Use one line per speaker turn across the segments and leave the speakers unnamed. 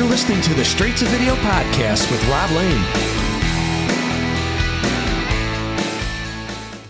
listening to the Straight to Video podcast with Rob Lane.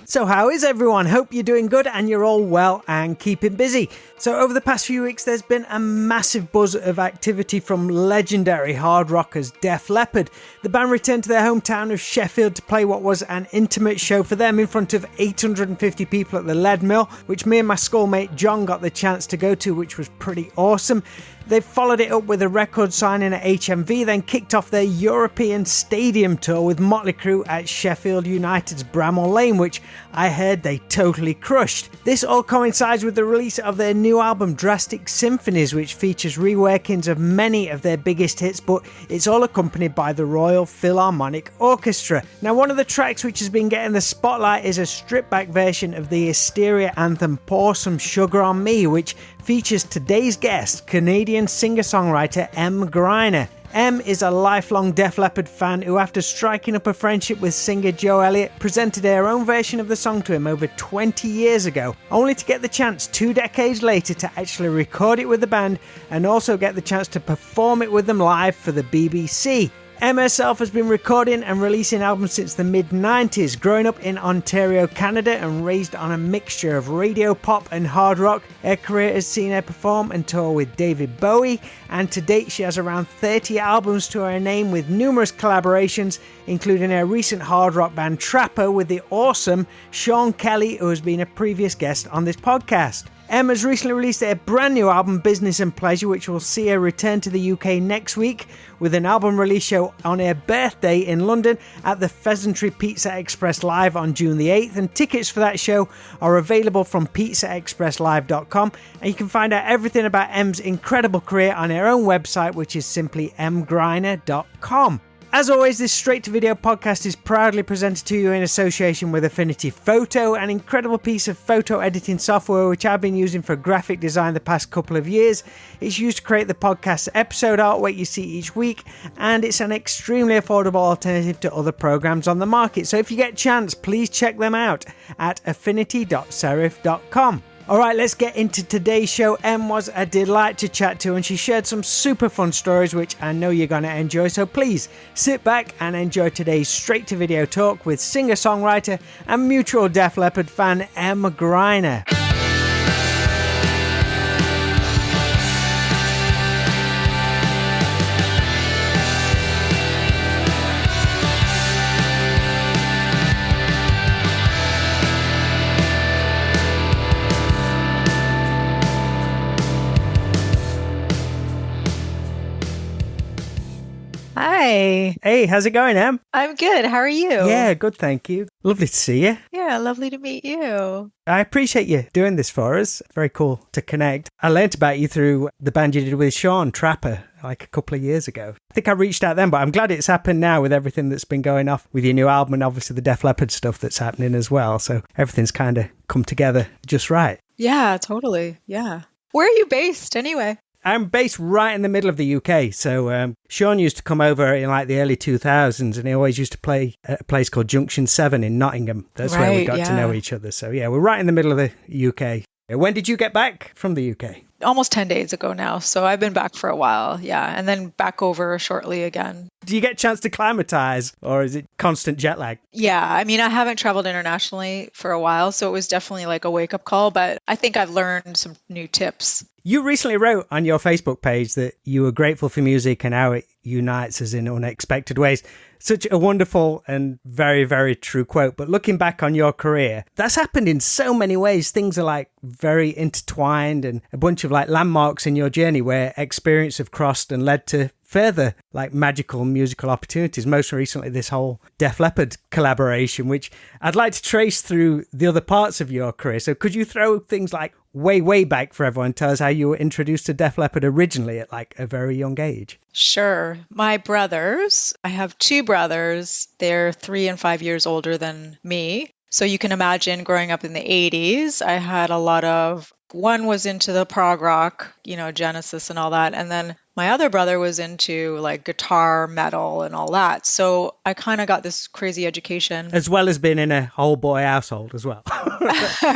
So how is everyone? Hope you're doing good and you're all well and keeping busy. So over the past few weeks, there's been a massive buzz of activity from legendary hard rockers Def Leppard. The band returned to their hometown of Sheffield to play what was an intimate show for them in front of 850 people at the Lead Mill, which me and my schoolmate John got the chance to go to, which was pretty awesome. They followed it up with a record signing at HMV, then kicked off their European stadium tour with Motley Crue at Sheffield United's Bramall Lane, which I heard they totally crushed. This all coincides with the release of their new album Drastic Symphonies, which features reworkings of many of their biggest hits, but it's all accompanied by the Royal Philharmonic Orchestra. Now, one of the tracks which has been getting the spotlight is a stripped-back version of the Hysteria anthem Pour Some Sugar on Me, which features today's guest, Canadian singer-songwriter Emm Gryner. Emm is a lifelong Def Leppard fan who, after striking up a friendship with singer Joe Elliott, presented her own version of the song to him over 20 years ago, only to get the chance 2 decades later to actually record it with the band and also get the chance to perform it with them live for the BBC. Emm herself has been recording and releasing albums since the mid-90s, growing up in Ontario, Canada, and raised on a mixture of radio pop and hard rock. Her career has seen her perform and tour with David Bowie, and to date she has around 30 albums to her name with numerous collaborations, including her recent hard rock band Trapper with the awesome Sean Kelly, who has been a previous guest on this podcast. Emm has recently released their brand new album Business and Pleasure, which will see her return to the UK next week with an album release show on her birthday in London at the Pheasantry Pizza Express Live on June the 8th, and tickets for that show are available from pizzaexpresslive.com, and you can find out everything about Emm's incredible career on her own website, which is simply emmgryner.com. As always, this Straight to Video podcast is proudly presented to you in association with Affinity Photo, an incredible piece of photo editing software which I've been using for graphic design the past couple of years. It's used to create the podcast episode artwork you see each week, and it's an extremely affordable alternative to other programs on the market. So if you get a chance, please check them out at affinity.serif.com. Alright, let's get into today's show. Emm was a delight to chat to, and she shared some super fun stories which I know you're going to enjoy, so please sit back and enjoy today's Straight to Video talk with singer-songwriter and mutual Def Leppard fan Emm Gryner.
Hi.
Hey, how's it going, Emm?
I'm good. How are you?
Yeah, good, thank you. Lovely to see you.
Yeah, lovely to meet you.
I appreciate you doing this for us. Very cool to connect. I learnt about you through the band you did with Sean, Trapper, like a couple of years ago. I think I reached out then, but I'm glad it's happened now with everything that's been going off with your new album and obviously the Def Leppard stuff that's happening as well. So everything's kind of come together just right.
Yeah, totally. Yeah. Where are you based anyway?
I'm based right in the middle of the UK. So Sean used to come over in like the early 2000s, and he always used to play at a place called Junction 7 in Nottingham. That's where we got to know each other. So yeah, we're right in the middle of the UK. When did you get back from the UK?
Almost 10 days ago now. So I've been back for a while. Yeah. And then back over shortly again.
Do you get a chance to climatize, or is it constant jet lag?
Yeah. I mean, I haven't traveled internationally for a while, so it was definitely like a wake-up call, but I think I've learned some new tips.
You recently wrote on your Facebook page that you were grateful for music and how it unites us in unexpected ways. Such a wonderful and very, very true quote. But looking back on your career, that's happened in so many ways. Things are like very intertwined, and a bunch of like landmarks in your journey where experience have crossed and led to further like magical musical opportunities. Most recently, this whole Def Leppard collaboration, which I'd like to trace through the other parts of your career. So could you throw things like way back for everyone? Tell us how you were introduced to Def Leppard originally at like a very young age.
Sure. My brothers, I have 2 brothers. They're 3 and 5 years older than me. So you can imagine growing up in the 80s, I had a lot of, one was into the prog rock, Genesis and all that. And then my other brother was into like guitar, metal and all that. So I kind of got this crazy education.
As well as being in a whole boy household as well.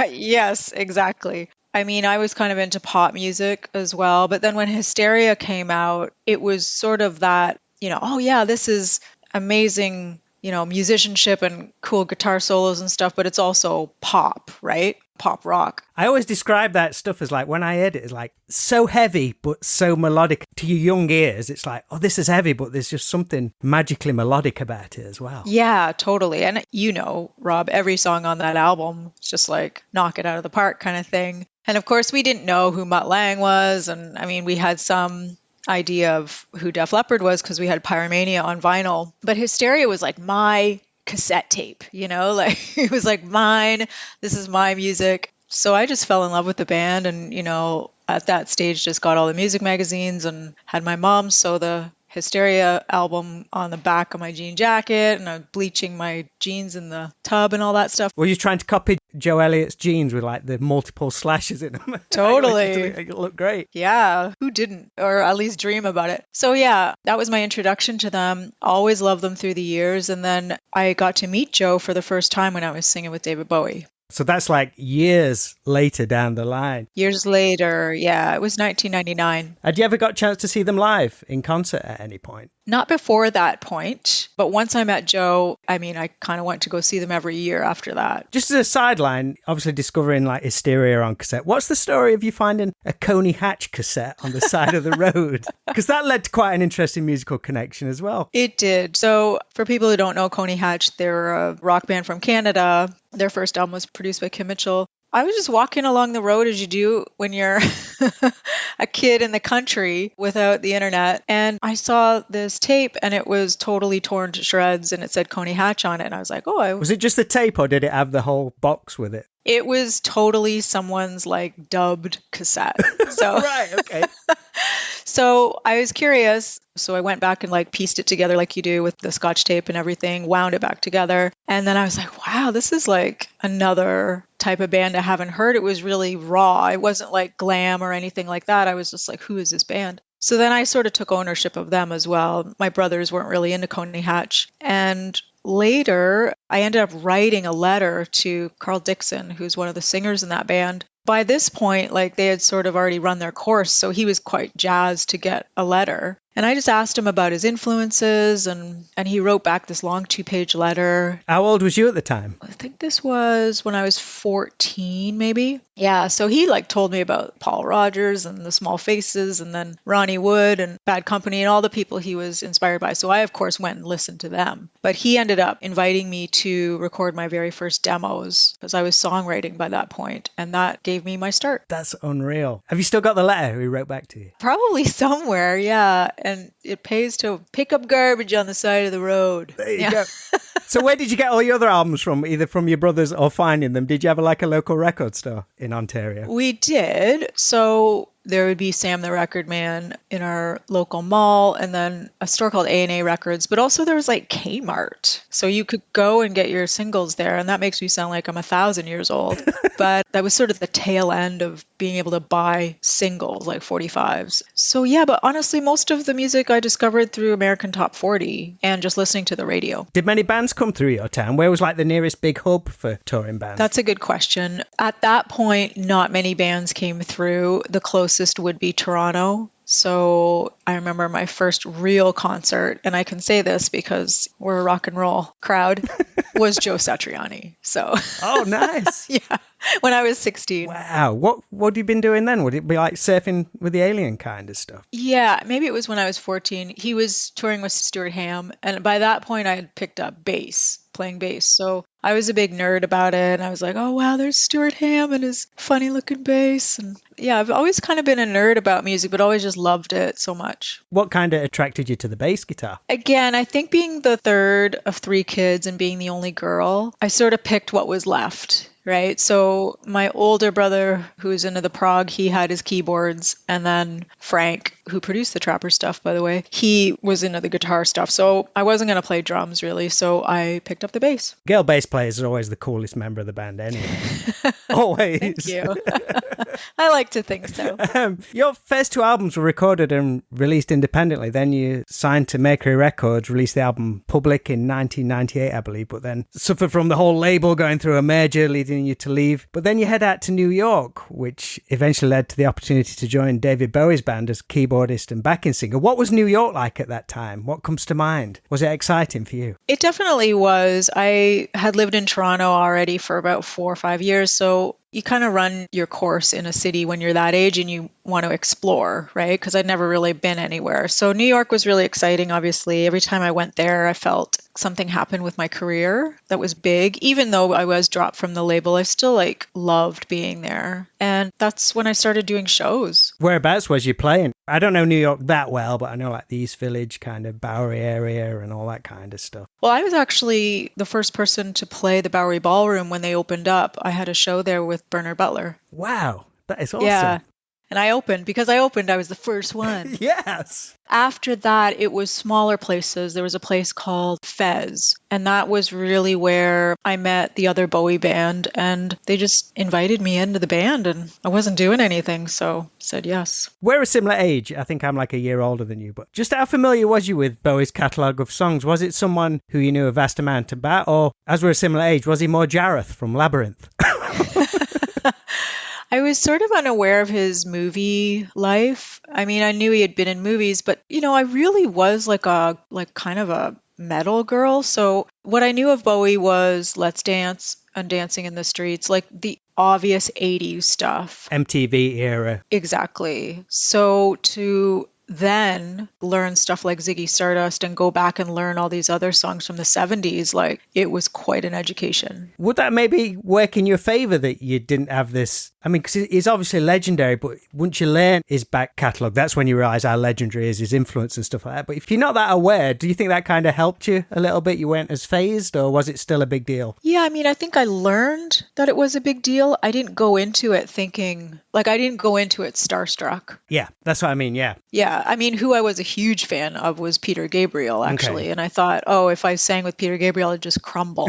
Yes, exactly. I mean, I was kind of into pop music as well. But then when Hysteria came out, it was sort of that, oh yeah, this is amazing, musicianship and cool guitar solos and stuff, but it's also pop, right? Pop rock.
I always describe that stuff as like, when I heard it, it's like so heavy, but so melodic. To your young ears, it's like, oh, this is heavy, but there's just something magically melodic about it as well.
Yeah, totally. And Rob, every song on that album is just like knock it out of the park kind of thing. And of course, we didn't know who Mutt Lange was. And I mean, we had some idea of who Def Leppard was because we had Pyromania on vinyl. But Hysteria was like my cassette tape, like it was like mine. This is my music. So I just fell in love with the band and, at that stage just got all the music magazines and had my mom sew the Hysteria album on the back of my jean jacket, and I was bleaching my jeans in the tub and all that stuff.
Were you trying to copy Joe Elliott's jeans with like the multiple slashes in them?
Totally.
It looked great.
Yeah, who didn't? Or at least dream about it. So yeah, that was my introduction to them. Always loved them through the years. And then I got to meet Joe for the first time when I was singing with David Bowie.
So that's like years later down the line.
Years later, yeah. It was 1999.
Had you ever got a chance to see them live in concert at any point?
Not before that point, but once I met Joe, I mean, I kind of went to go see them every year after that.
Just as a sideline, obviously discovering like Hysteria on cassette. What's the story of you finding a Coney Hatch cassette on the side of the road? Because that led to quite an interesting musical connection as well.
It did. So for people who don't know Coney Hatch, they're a rock band from Canada. Their first album was produced by Kim Mitchell. I was just walking along the road as you do when you're a kid in the country without the internet. And I saw this tape and it was totally torn to shreds and it said Coney Hatch on it. And I was like, was
it just the tape or did it have the whole box with it?
It was totally someone's like dubbed cassette. So
right, okay.
So I was curious. So I went back and like pieced it together like you do with the Scotch tape and everything, wound it back together. And then I was like, wow, this is like another type of band I haven't heard. It was really raw. It wasn't like glam or anything like that. I was just like, who is this band? So then I sort of took ownership of them as well. My brothers weren't really into Coney Hatch. And later, I ended up writing a letter to Carl Dixon, who's one of the singers in that band. By this point, like they had sort of already run their course, so he was quite jazzed to get a letter. And I just asked him about his influences, and he wrote back this long 2-page letter.
How old was you at the time?
I think this was when I was 14, maybe. Yeah, so he like told me about Paul Rodgers and the Small Faces and then Ronnie Wood and Bad Company and all the people he was inspired by. So I, of course, went and listened to them. But he ended up inviting me to record my very first demos because I was songwriting by that point, and that gave me my start.
That's unreal. Have you still got the letter he wrote back to you?
Probably somewhere, yeah. And it pays to pick up garbage on the side of the road.
There you go. So where did you get all your other albums from, either from your brothers or finding them? Did you have a local record store in Ontario?
We did. So there would be Sam the Record Man in our local mall, and then a store called A&A Records, but also there was like Kmart. So you could go and get your singles there, and that makes me sound like I'm 1,000 years old. But that was sort of the tail end of being able to buy singles, like 45s. So yeah, but honestly, most of the music I discovered through American Top 40 and just listening to the radio.
Did many bands come through your town? Where was like the nearest big hub for touring bands?
That's a good question. At that point, not many bands came through. The closest would be Toronto. So I remember my first real concert, and I can say this because we're a rock and roll crowd, was Joe Satriani. So
oh, nice.
Yeah, when I was 16.
Wow. What had you been doing then? Would it be like surfing with the alien kind of stuff?
Yeah, maybe it was when I was 14. He was touring with Stuart Ham, and by that point I had picked up playing bass. So I was a big nerd about it, and I was like, oh wow, there's Stuart Ham and his funny looking bass. And yeah, I've always kind of been a nerd about music, but always just loved it so much.
What kind of attracted you to the bass guitar?
Again, I think being the third of 3 kids and being the only girl, I sort of picked what was left. Right. So my older brother, who's into the prog, he had his keyboards. And then Frank, who produced the Trapper stuff, by the way, he was into the guitar stuff. So I wasn't going to play drums, really. So I picked up the bass.
Girl bass players are always the coolest member of the band anyway. Always.
Thank you. I like to think so.
Your first two albums were recorded and released independently. Then you signed to Mercury Records, released the album Public in 1998, I believe, but then suffered from the whole label going through a merger, leading you to leave. But then you head out to New York, which eventually led to the opportunity to join David Bowie's band as keyboardist and backing singer. What was New York like at that time? What comes to mind? Was it exciting for you?
It definitely was. I had lived in Toronto already for about 4 or 5 years, so you kind of run your course in a city when you're that age and you want to explore, right? Because I'd never really been anywhere. So New York was really exciting, obviously. Every time I went there, I felt something happened with my career that was big. Even though I was dropped from the label, I still loved being there. And that's when I started doing shows.
Whereabouts was you playing? I don't know New York that well, but I know the East Village kind of Bowery area and all that kind of stuff.
Well, I was actually the first person to play the Bowery Ballroom when they opened up. I had a show there with Bernard Butler.
Wow, that is awesome.
Yeah. And I opened. Because I opened, I was the first one.
Yes.
After that, it was smaller places. There was a place called Fez. And that was really where I met the other Bowie band. And they just invited me into the band. And I wasn't doing anything. So I said yes.
We're a similar age. I think I'm a year older than you. But just how familiar was you with Bowie's catalogue of songs? Was it someone who you knew a vast amount about? Or, as we're a similar age, was he more Jareth from Labyrinth?
I was sort of unaware of his movie life. I mean, I knew he had been in movies, but I really was kind of a metal girl. So what I knew of Bowie was Let's Dance and Dancing in the Streets, the obvious 80s stuff.
MTV era.
Exactly. So to then learn stuff like Ziggy Stardust and go back and learn all these other songs from the 70s, it was quite an education.
Would that maybe work in your favor that you didn't have this? I mean, because he's obviously legendary, but once you learn his back catalogue, that's when you realise how legendary is his influence and stuff like that. But if you're not that aware, do you think that kind of helped you a little bit? You weren't as phased, or was it still a big deal?
Yeah, I mean, I think I learned that it was a big deal. I didn't go into it thinking, I didn't go into it starstruck.
Yeah, that's what I mean, yeah.
Yeah, I mean, who I was a huge fan of was Peter Gabriel, actually. Okay. And I thought, if I sang with Peter Gabriel, I'd just crumble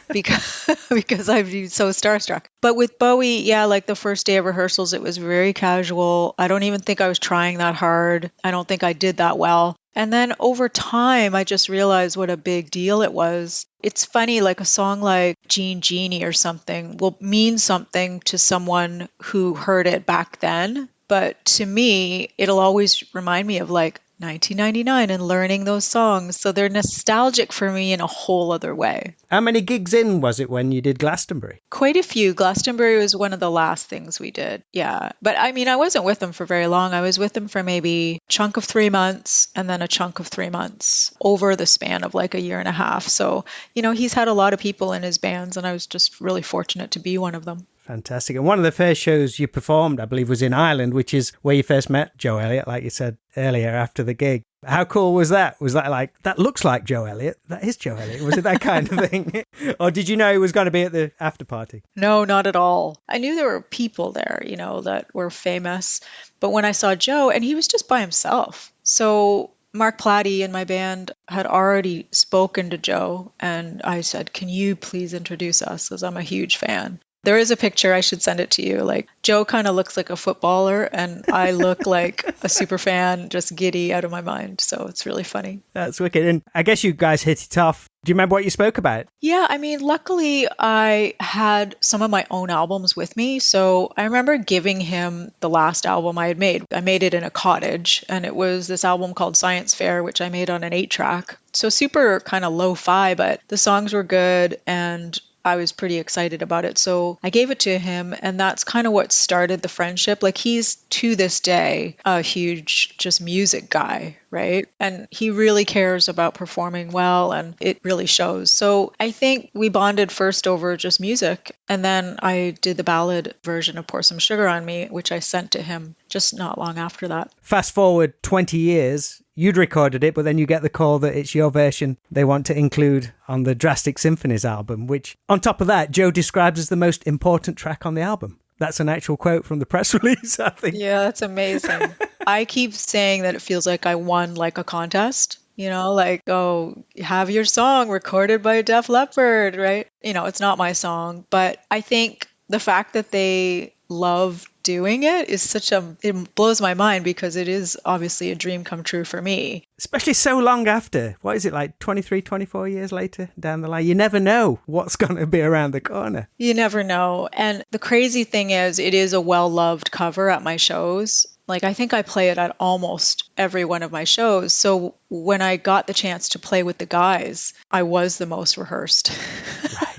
because I'd be so starstruck. But with Bowie, yeah, the first day of rehearsals, it was very casual. I don't even think I was trying that hard. I don't think I did that well. And then over time, I just realized what a big deal it was. It's funny, a song like Jean Genie or something will mean something to someone who heard it back then. But to me, it'll always remind me of 1999 and learning those songs. So they're nostalgic for me in a whole other way.
How many gigs in was it when you did Glastonbury?
Quite a few. Glastonbury was one of the last things we did. Yeah. But I mean, I wasn't with them for very long. I was with them for maybe a chunk of 3 months and then a chunk of 3 months over the span of a year and a half. So, he's had a lot of people in his bands and I was just really fortunate to be one of them.
Fantastic. And one of the first shows you performed, I believe, was in Ireland, which is where you first met Joe Elliott, like you said earlier, after the gig. How cool was that? Was that that looks like Joe Elliott? That is Joe Elliott. Was it that kind of thing? Or did you know he was going to be at the after party?
No, not at all. I knew there were people there, that were famous. But when I saw Joe, and he was just by himself. So Mark Platty in my band had already spoken to Joe. And I said, can you please introduce us? Because I'm a huge fan. There is a picture, I should send it to you. Joe kind of looks like a footballer and I look like a super fan, just giddy out of my mind. So it's really funny.
That's wicked. And I guess you guys hit it off. Do you remember what you spoke about?
Yeah, I mean, luckily I had some of my own albums with me. So I remember giving him the last album I had made. I made it in a cottage and it was this album called Science Fair, which I made on an 8-track. So super kind of lo-fi, but the songs were good and I was pretty excited about it. So I gave it to him and that's kind of what started the friendship. He's to this day a huge just music guy, right? And he really cares about performing well and it really shows. So I think we bonded first over just music and then I did the ballad version of Pour Some Sugar on Me, which I sent to him just not long after that.
Fast forward 20 years, you'd recorded it, but then you get the call that it's your version they want to include on the Drastic Symphonies album, which on top of that, Joe describes as the most important track on the album. That's an actual quote from the press release, I think.
Yeah, that's amazing. I keep saying that it feels like I won a contest, have your song recorded by Def Leppard, right? It's not my song, but I think the fact that they love doing it is it blows my mind because it is obviously a dream come true for me.
Especially so long after. What is it, like 23, 24 years later down the line? You never know what's going to be around the corner.
You never know. And the crazy thing is, it is a well-loved cover at my shows. Like, I think I play it at almost every one of my shows. So when I got the chance to play with the guys, I was the most rehearsed.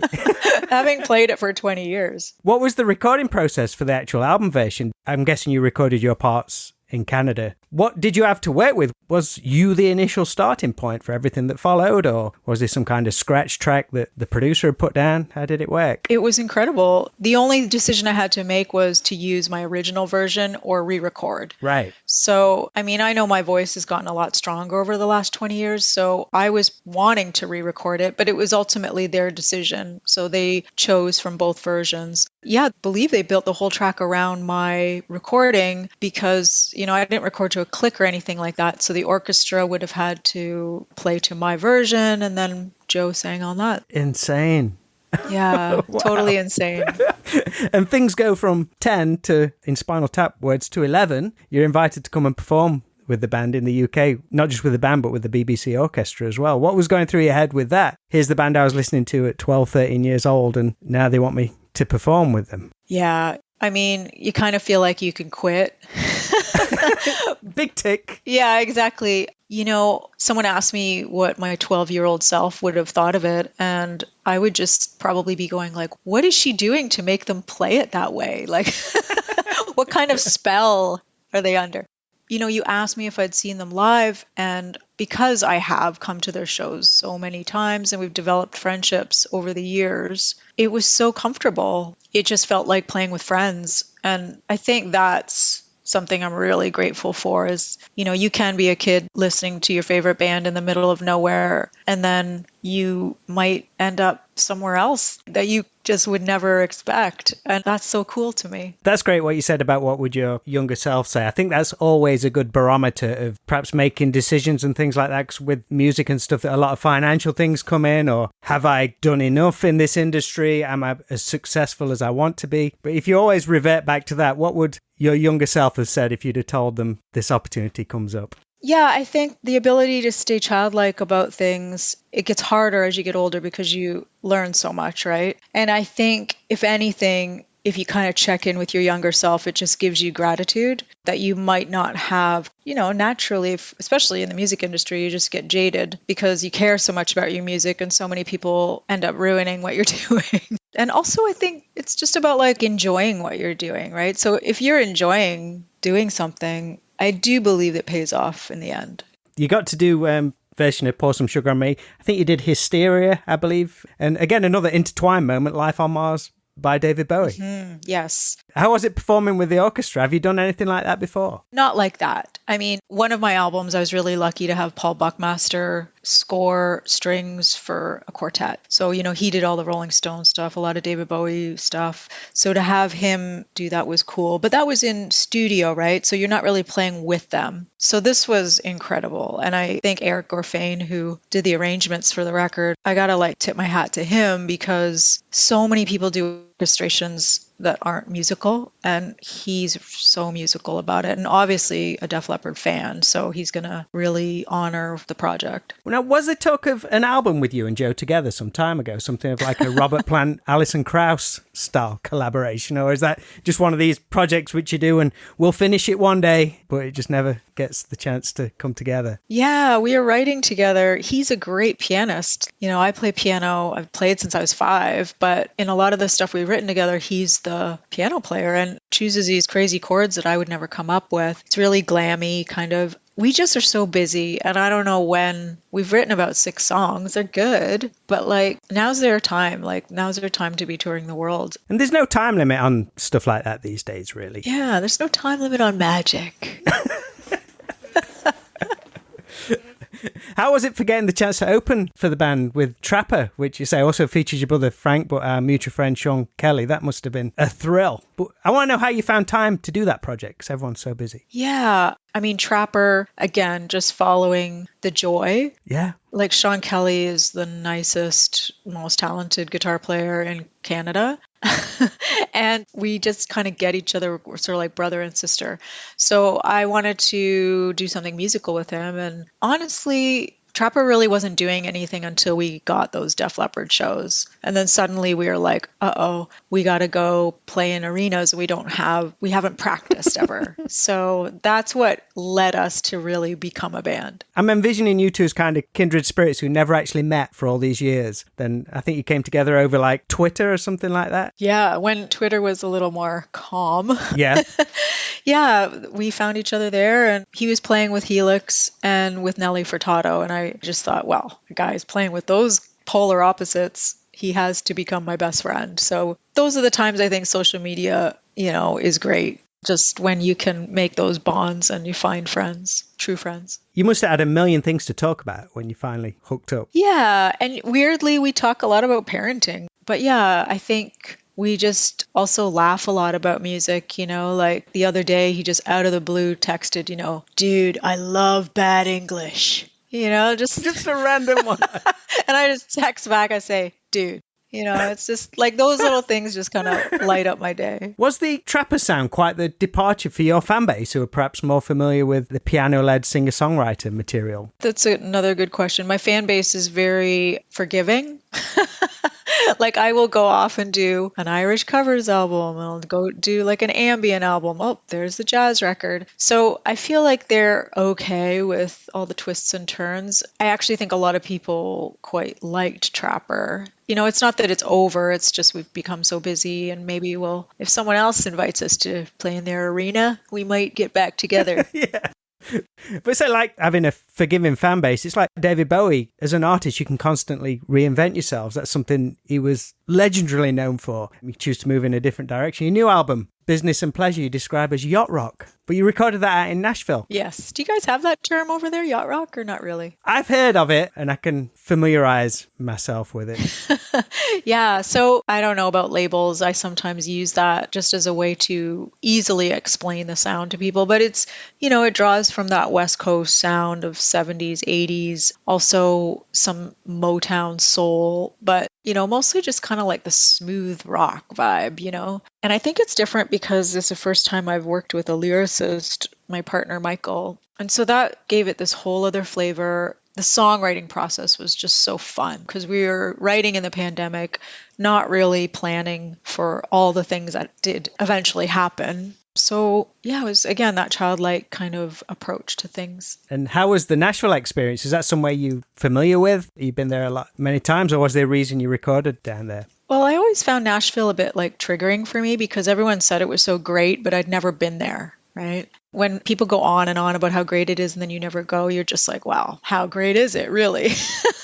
Right. Having played it for 20 years.
What was the recording process for the actual album version? I'm guessing you recorded your parts in Canada. What did you have to work with? Was you the initial starting point for everything that followed, or was this some kind of scratch track that the producer had put down? How did it work?
It was incredible. The only decision I had to make was to use my original version or re-record.
Right.
So, I mean, I know my voice has gotten a lot stronger over the last 20 years, so I was wanting to re-record it, but it was ultimately their decision. So they chose from both versions. Yeah, I believe they built the whole track around my recording because, I didn't record to a click or anything like that. So the orchestra would have had to play to my version, and then Joe sang on that.
Insane.
Yeah, wow. Totally insane.
And things go from 10 to, in Spinal Tap words, to 11. You're invited to come and perform with the band in the UK, not just with the band, but with the BBC Orchestra as well. What was going through your head with that? Here's the band I was listening to at 12, 13 years old, and now they want me to perform with them.
Yeah. I mean, you kind of feel like you can quit.
Big tick.
Yeah, exactly. Someone asked me what my 12-year-old self would have thought of it, and I would just probably be going like, what is she doing to make them play it that way? Like, what kind of spell are they under? You asked me if I'd seen them live, and because I have come to their shows so many times and we've developed friendships over the years, it was so comfortable. It just felt like playing with friends. And I think that's something I'm really grateful for is, you can be a kid listening to your favorite band in the middle of nowhere, and then you might end up somewhere else that you just would never expect. And that's so cool to me.
That's great what you said about what would your younger self say. I think that's always a good barometer of perhaps making decisions and things like that. 'Cause with music and stuff, that a lot of financial things come in, or have I done enough in this industry? Am I as successful as I want to be? But if you always revert back to that, what would your younger self have said if you'd have told them this opportunity comes up?
Yeah, I think the ability to stay childlike about things, it gets harder as you get older because you learn so much, right? And I think, if anything, if you kind of check in with your younger self, it just gives you gratitude that you might not have, naturally, especially in the music industry, you just get jaded because you care so much about your music and so many people end up ruining what you're doing. And also, I think it's just about like enjoying what you're doing, right? So if you're enjoying doing something, I do believe it pays off in the end.
You got to do version of Pour Some Sugar on Me. I think you did Hysteria, I believe. And again, another intertwined moment, Life on Mars by David Bowie.
Mm-hmm. Yes.
How was it performing with the orchestra? Have you done anything like that before?
Not like that. I mean, one of my albums, I was really lucky to have Paul Buckmaster score strings for a quartet. So, he did all the Rolling Stone stuff, a lot of David Bowie stuff. So to have him do that was cool. But that was in studio, right? So you're not really playing with them. So this was incredible. And I think Eric Gorfain, who did the arrangements for the record, I got to tip my hat to him because so many people do orchestrations that aren't musical, and he's so musical about it, and obviously a Def Leppard fan, so he's going to really honor the project.
Now, was there talk of an album with you and Joe together some time ago, something of like a Robert Plant, Alison Krauss style collaboration, or is that just one of these projects which you do and we'll finish it one day, but it just never gets the chance to come together?
Yeah, we are writing together. He's a great pianist. I play piano. I've played since I was 5, but in a lot of the stuff we've written together, he's the piano player and chooses these crazy chords that I would never come up with. It's really glammy, kind of. We just are so busy, and I don't know when. We've written about 6 songs. They're good, but now's their time. Now's their time to be touring the world.
And there's no time limit on stuff like that these days, really.
Yeah, there's no time limit on magic.
How was it for getting the chance to open for the band with Trapper, which you say also features your brother Frank, but our mutual friend Sean Kelly? That must have been a thrill. But I want to know how you found time to do that project, because everyone's so busy.
Yeah. I mean, Trapper, again, just following the joy.
Yeah.
Sean Kelly is the nicest, most talented guitar player in Canada. And we just kind of get each other. We're sort of like brother and sister. So I wanted to do something musical with him. And honestly, Trapper really wasn't doing anything until we got those Def Leppard shows. And then suddenly we were like, uh-oh, we got to go play in arenas. We haven't practiced ever. So that's what led us to really become a band.
I'm envisioning you two as kind of kindred spirits who never actually met for all these years. Then I think you came together over like Twitter or something like that.
Yeah, when Twitter was a little more calm.
Yeah.
Yeah, we found each other there, and he was playing with Helix and with Nelly Furtado, and I just thought, well, the guy's playing with those polar opposites. He has to become my best friend. So those are the times I think social media, is great. Just when you can make those bonds and you find friends, true friends.
You must have had a million things to talk about when you finally hooked up.
Yeah, and weirdly, we talk a lot about parenting. But yeah, I think we just also laugh a lot about music, like the other day he just out of the blue texted, dude, I love bad English,
Just a random one.
And I just text back, I say, dude, it's just like those little things just kind of light up my day.
Was the Trapper sound quite the departure for your fan base, who are perhaps more familiar with the piano-led singer-songwriter material?
That's another good question. My fan base is very forgiving. Like I will go off and do an Irish covers album. I'll go do like an ambient album. Oh, there's the jazz record. So I feel like they're okay with all the twists and turns. I actually think a lot of people quite liked Trapper. It's not that it's over. It's just we've become so busy, and maybe if someone else invites us to play in their arena, we might get back together.
Yeah. But it's like having a forgiving fan base. It's like David Bowie. As an artist, you can constantly reinvent yourselves. That's something he was legendarily known for. You choose to move in a different direction. Your new album, Business and Pleasure, you describe as yacht rock. But you recorded that out in Nashville.
Yes. Do you guys have that term over there, yacht rock, or not really?
I've heard of it, and I can familiarize myself with it.
Yeah. So I don't know about labels. I sometimes use that just as a way to easily explain the sound to people. But it's, it draws from that West Coast sound of 70s, 80s, also some Motown soul, but mostly just kind of like the smooth rock vibe, And I think it's different because it's the first time I've worked with a lyricist, my partner, Michael. And so that gave it this whole other flavor. The songwriting process was just so fun because we were writing in the pandemic, not really planning for all the things that did eventually happen. So yeah, it was, again, that childlike kind of approach to things.
And how was the Nashville experience? Is that somewhere you're familiar with? You've been there many times, or was there a reason you recorded down there?
Well, I always found Nashville a bit like triggering for me because everyone said it was so great, but I'd never been there, right? When people go on and on about how great it is and then you never go, you're just like, wow, how great is it really?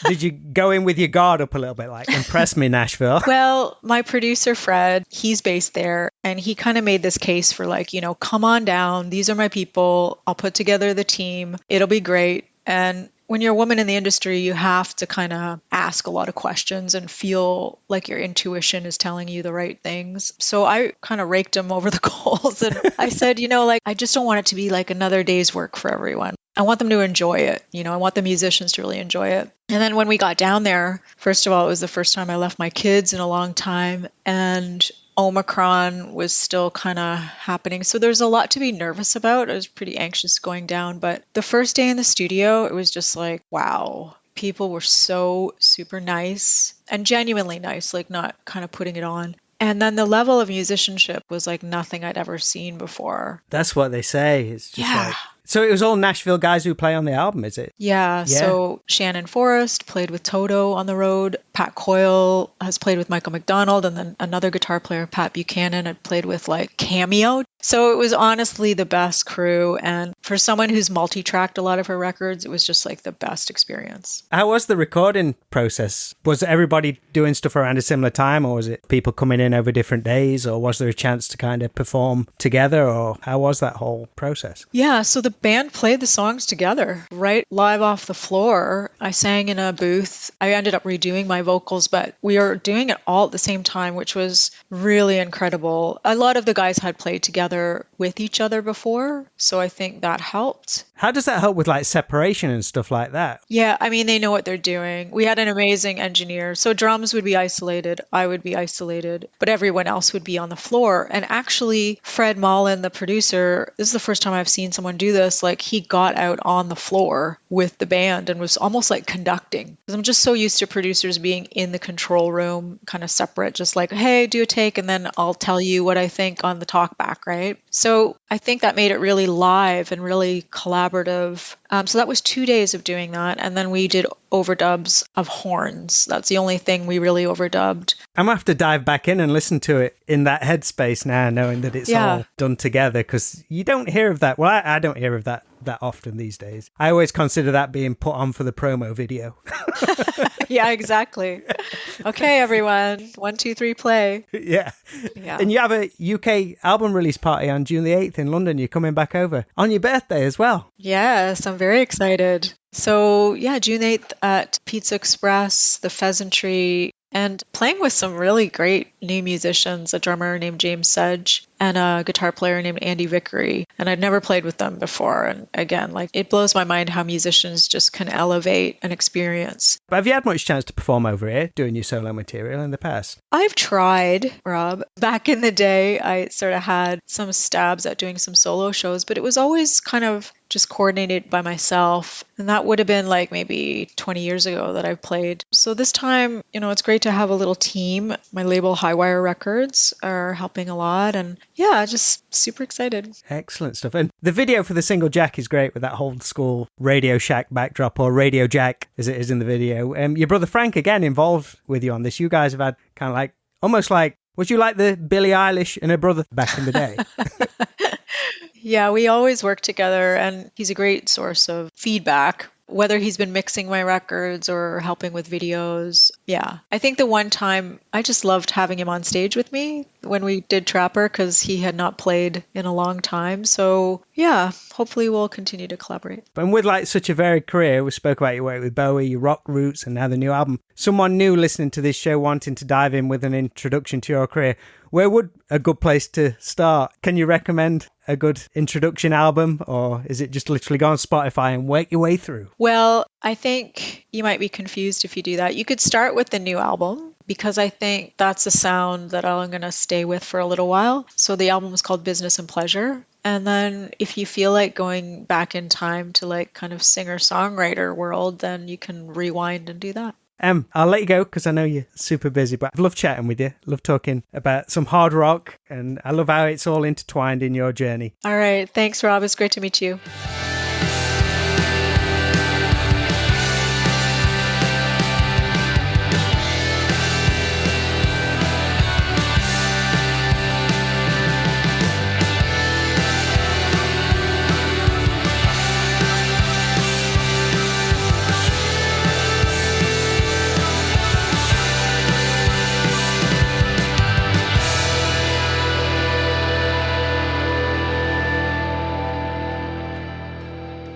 Did you go in with your guard up a little bit, like, impress me, Nashville?
Well, my producer, Fred, he's based there, and he kind of made this case for like, come on down. These are my people. I'll put together the team. It'll be great. And when you're a woman in the industry, you have to kind of ask a lot of questions and feel like your intuition is telling you the right things. So I kind of raked him over the coals and I said, I just don't want it to be like another day's work for everyone. I want them to enjoy it. I want the musicians to really enjoy it. And then when we got down there, first of all, it was the first time I left my kids in a long time. And Omicron was still kind of happening. So there's a lot to be nervous about. I was pretty anxious going down. But the first day in the studio, it was just like, wow. People were so super nice and genuinely nice, like not kind of putting it on. And then the level of musicianship was like nothing I'd ever seen before.
That's what they say. It's just like... So it was all Nashville guys who play on the album, is it?
Yeah. So Shannon Forrest played with Toto on the road. Pat Coyle has played with Michael McDonald. And then another guitar player, Pat Buchanan, had played with like Cameo. So it was honestly the best crew. And for someone who's multi-tracked a lot of her records, it was just like the best experience.
How was the recording process? Was everybody doing stuff around a similar time, or was it people coming in over different days, or was there a chance to kind of perform together, or how was that whole process?
Yeah, so the band played the songs together, right live off the floor. I sang in a booth. I ended up redoing my vocals, but we were doing it all at the same time, which was really incredible. A lot of the guys had played together together with each other before. So I think that helped.
How does that help with like separation and stuff like that?
Yeah, I mean, they know what they're doing. We had an amazing engineer. So drums would be isolated, I would be isolated, but everyone else would be on the floor. And actually, Fred Mullen, the producer, this is the first time I've seen someone do this. Like, he got out on the floor with the band and was almost like conducting. Because I'm just so used to producers being in the control room, kind of separate, just like, hey, do a take, and then I'll tell you what I think on the talk back, right? So I think that made it really live and really collaborative. So that was 2 days of doing that. And then we did overdubs of horns. That's the only thing we really overdubbed.
I'm going to have to dive back in and listen to it in that headspace now, knowing that it's all done together, because you don't hear of that. Well, I don't hear of that often these days. I always consider that being put on for the promo video.
Yeah, exactly. Okay, everyone. 1, 2, 3, play.
Yeah. And you have a UK album release party on June the 8th in London. You're coming back over on your birthday as well.
Yes, I'm very excited. So yeah, June 8th at Pizza Express, the Pheasantry, and playing with some really great new musicians, a drummer named James Sedge and a guitar player named Andy Vickery. And I'd never played with them before. And again, like, it blows my mind how musicians just can elevate an experience.
But have you had much chance to perform over here doing your solo material in the past?
I've tried, Rob. Back in the day, I sort of had some stabs at doing some solo shows, but it was always kind of just coordinated by myself. And that would have been like maybe 20 years ago that I've played. So this time, it's great to have a little team. My label Highwire Records are helping a lot. And yeah, just super excited.
Excellent stuff. And the video for the single Jack is great with that old school Radio Shack backdrop, or Radio Jack as it is in the video. Your brother Frank, again, involved with you on this. You guys have had kind of like, almost like, was you like the Billie Eilish and her brother back in the day?
Yeah, we always work together, and he's a great source of feedback, whether he's been mixing my records or helping with videos. Yeah, I think the one time I just loved having him on stage with me when we did Trapper, because he had not played in a long time. So yeah, hopefully we'll continue to collaborate.
And with like such a varied career, we spoke about your work with Bowie, your rock roots, and now the new album. Someone new listening to this show wanting to dive in with an introduction to your career, where would a good place to start? Can you recommend a good introduction album, or is it just literally go on Spotify and work your way through?
Well, I think you might be confused if you do that. You could start with the new album, because I think that's a sound that I'm going to stay with for a little while. So the album is called Business and Pleasure. And then if you feel like going back in time to like kind of singer-songwriter world, then you can rewind and do that.
I'll let you go because I know you're super busy, but I've loved chatting with you. Love talking about some hard rock, and I love how it's all intertwined in your journey.
All right. Thanks, Rob. It's great to meet you.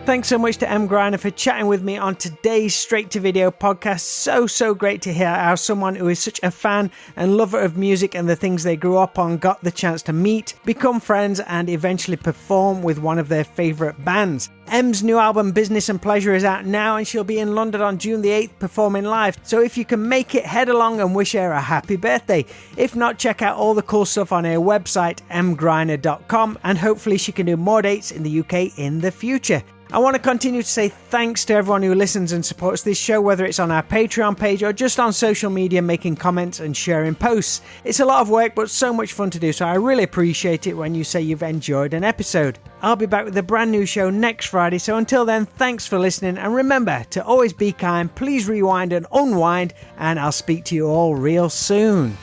Thanks so much to Emm Gryner for chatting with me on today's Straight to Video podcast. So great to hear how someone who is such a fan and lover of music and the things they grew up on got the chance to meet, become friends, and eventually perform with one of their favourite bands. Emm's new album Business and Pleasure is out now, and she'll be in London on June the 8th performing live. So if you can make it, head along and wish her a happy birthday. If not, check out all the cool stuff on her website, emmgryner.com, and hopefully she can do more dates in the UK in the future. I want to continue to say thanks to everyone who listens and supports this show, whether it's on our Patreon page or just on social media making comments and sharing posts. It's a lot of work, but so much fun to do, so I really appreciate it when you say you've enjoyed an episode. I'll be back with a brand new show next Friday, so until then, thanks for listening, and remember to always be kind, please rewind and unwind, and I'll speak to you all real soon.